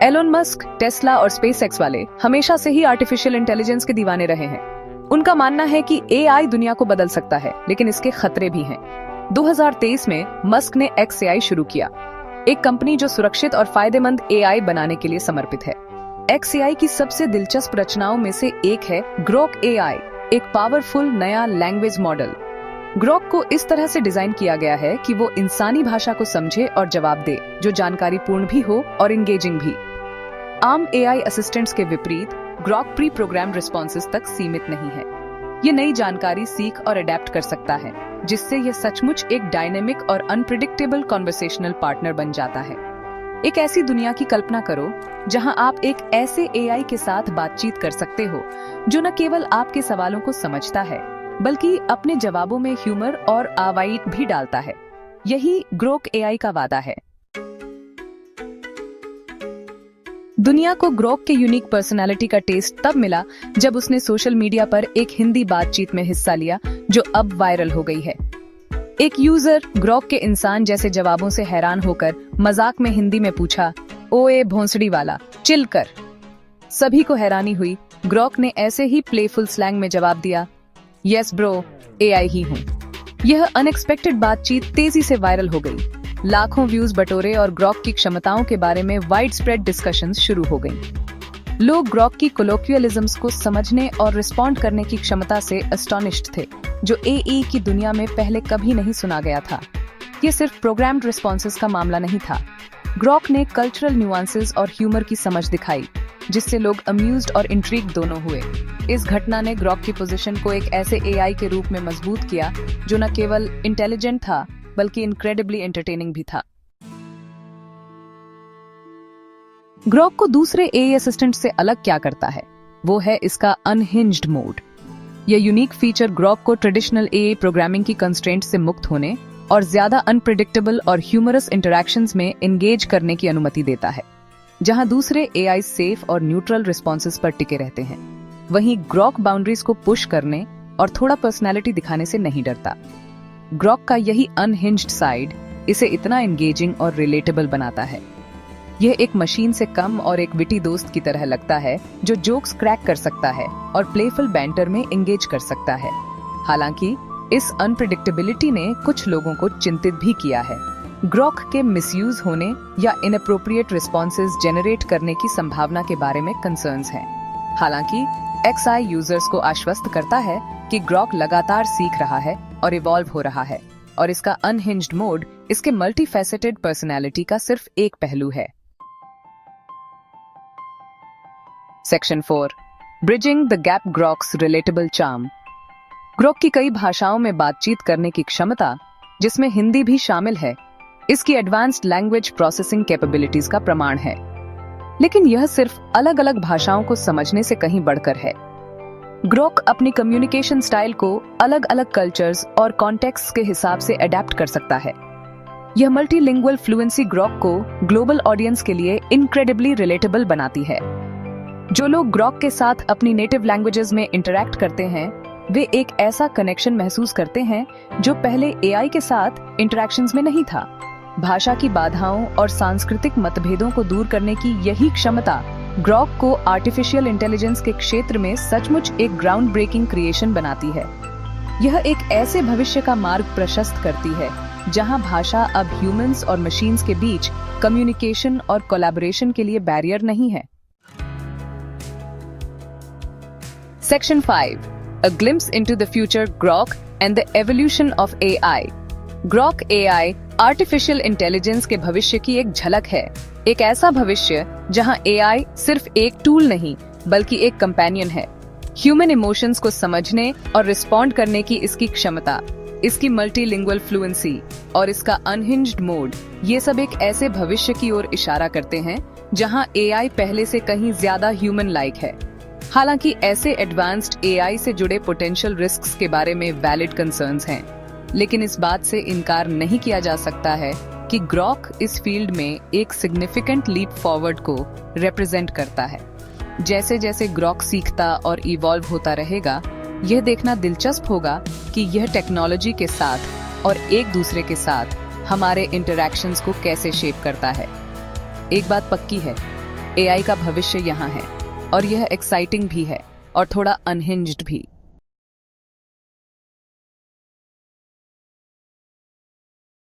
Elon Musk, Tesla और SpaceX वाले हमेशा से ही आर्टिफिशियल इंटेलिजेंस के दीवाने रहे हैं। उनका मानना है कि एआई दुनिया को बदल सकता है, लेकिन इसके खतरे भी हैं। 2023 में मस्क ने XAI शुरू किया, एक कंपनी जो सुरक्षित और फायदेमंद एआई बनाने के लिए समर्पित है। XAI की सबसे दिलचस्प रचनाओं में से एक है ग्रोक एआई, एक पावरफुल नया लैंग्वेज मॉडल। ग्रोक को इस तरह से डिजाइन किया गया है कि वो इंसानी भाषा को समझे और जवाब दे, जो जानकारी पूर्ण भी हो और इंगेजिंग भी। आम एआई असिस्टेंट्स के विपरीत ग्रोक प्री प्रोग्राम्ड रिस्पॉन्सेज तक सीमित नहीं है। ये नई जानकारी सीख और अडेप्ट कर सकता है, जिससे यह सचमुच एक डायनेमिक और अनप्रिडिक्टेबल कॉन्वर्सेशनल पार्टनर बन जाता है। एक ऐसी दुनिया की कल्पना करो जहां आप एक ऐसे एआई के साथ बातचीत कर सकते हो जो न केवल आपके सवालों को समझता है, बल्कि अपने जवाबों में ह्यूमर और आवाज़ भी डालता है। यही ग्रोक एआई का वादा है। दुनिया को ग्रोक के यूनिक पर्सनालिटी का टेस्ट तब मिला जब उसने सोशल मीडिया पर एक हिंदी बातचीत में हिस्सा लिया, जो अब वायरल हो गई है। एक यूजर ग्रोक के इंसान जैसे जवाबों से हैरान होकर मजाक में हिंदी में पूछा, ओए भोंसड़ी वाला, चिल कर। सभी को हैरानी हुई। ग्रोक ने ऐसे ही प्लेफुल स्लैंग में जवाब दिया, यस ब्रो, एआई ही हूँ। यह अनएक्सपेक्टेड बातचीत तेजी से वायरल हो गई। लाखों व्यूज बटोरे और ग्रोक की क्षमताओं के बारे में वाइड स्प्रेड डिस्कशंस शुरू हो गईं। लोग ग्रोक की कोलोक्वियलिज्म्स को समझने और रिस्पॉन्ड करने की क्षमता से एस्टोनिश्ड थे, जो एई की दुनिया में पहले कभी नहीं सुना गया था। ये सिर्फ प्रोग्राम्ड रिस्पॉन्सेज का मामला नहीं था। ग्रोक ने कल्चरल न्यूआंसेस और ह्यूमर की समझ दिखाई, जिससे लोग अम्यूज्ड और इंट्रिग्ड दोनों हुए। इस घटना ने ग्रोक की पोजीशन को एक ऐसे एआई के रूप में मजबूत किया जो न केवल इंटेलिजेंट था, बल्कि इनक्रेडिबली एंटरटेनिंग भी था। ग्रोक को दूसरे एआई असिस्टेंट से अलग क्या करता है? वो है इसका अनहिंज्ड मोड। यह यूनिक फीचर ग्रोक को ट्रेडिशनल एआई प्रोग्रामिंग की कंस्ट्रेंट से मुक्त होने और ज्यादा अनप्रिडिक्टेबल और ह्यूमरस इंटरैक्शंस में एंगेज करने की अनुमति देता है। जहां दूसरे एआई सेफ और न्यूट्रल रिस्पॉन्सेज पर टिके रहते हैं, वहीं ग्रोक बाउंड्रीज को पुश करने और थोड़ा पर्सनैलिटी दिखाने से नहीं डरता। ग्रोक का यही अनहिंज्ड साइड इसे इतना एंगेजिंग और रिलेटेबल बनाता है। यह एक मशीन से कम और एक विटी दोस्त की तरह लगता है, जो जोक्स क्रैक कर सकता है और प्लेफुल बैंटर में एंगेज कर सकता है। हालांकि इस अनप्रिडिक्टेबिलिटी ने कुछ लोगों को चिंतित भी किया है। ग्रोक के मिसयूज होने या इनअप्रोप्रिएट रिस्पॉन्सेज जनरेट करने की संभावना के बारे में कंसर्न्स हैं। हालांकि XAI यूजर्स को आश्वस्त करता है कि ग्रोक लगातार सीख रहा है और इवॉल्व हो रहा है, और इसका अनहिंज्ड मोड इसके मल्टीफेसेटेड पर्सनैलिटी का सिर्फ एक पहलू है। Section 4, bridging the gap Grok's relatable charm. Grok की कई भाषाओं में बातचीत करने की क्षमता, जिसमें हिंदी भी शामिल है, इसकी एडवांस्ड लैंग्वेज प्रोसेसिंग कैपेबिलिटीज का प्रमाण है। लेकिन यह सिर्फ अलग अलग भाषाओं को समझने से कहीं बढ़कर है। ग्रोक अपनी कम्युनिकेशन स्टाइल को अलग अलग कल्चर्स और कॉन्टेक्स्ट के हिसाब से अडेप्ट कर सकता है। यह मल्टीलिंगुअल फ्लुएंसी ग्रोक को ग्लोबल ऑडियंस के लिए इनक्रेडिबली रिलेटेबल बनाती है। जो लोग ग्रोक के साथ अपनी नेटिव लैंग्वेजेस में इंटरैक्ट करते हैं, वे एक ऐसा कनेक्शन महसूस करते हैं जो पहले एआई के साथ इंटरैक्शंस में नहीं था। भाषा की बाधाओं और सांस्कृतिक मतभेदों को दूर करने की यही क्षमता ग्रोक को आर्टिफिशियल इंटेलिजेंस के क्षेत्र में सचमुच एक ग्राउंड ब्रेकिंग क्रिएशन बनाती है। यह एक ऐसे भविष्य का मार्ग प्रशस्त करती है जहां भाषा अब ह्यूमंस और मशीन्स के बीच कम्युनिकेशन और कोलैबोरेशन के लिए बैरियर नहीं है। Section 5, A glimpse into the future Grok and the evolution of AI। Grok AI artificial intelligence के भविष्य की एक झलक है। एक ऐसा भविष्य जहां एआई सिर्फ एक टूल नहीं, बल्कि एक कंपेनियन है। ह्यूमन इमोशंस को समझने और रिस्पॉन्ड करने की इसकी क्षमता, इसकी मल्टीलिंगुअल फ्लुएंसी और इसका अनहिंज्ड मोड, ये सब एक ऐसे भविष्य की ओर इशारा करते हैं जहां एआई पहले से कहीं ज्यादा ह्यूमन लाइक है। हालांकि ऐसे एडवांस्ड एआई से जुड़े पोटेंशियल रिस्क्स के बारे में वैलिड कंसर्न्स हैं, लेकिन इस बात से इनकार नहीं किया जा सकता है कि ग्रोक इस फील्ड में एक सिग्निफिकेंट लीप फॉरवर्ड को रिप्रेजेंट करता है। जैसे जैसे ग्रोक सीखता और इवॉल्व होता रहेगा, यह देखना दिलचस्प होगा कि यह टेक्नोलॉजी के साथ और एक दूसरे के साथ हमारे इंटरैक्शंस को कैसे शेप करता है। एक बात पक्की है, एआई का भविष्य यहाँ है और यह एक्साइटिंग भी है और थोड़ा अनहिंज्ड भी।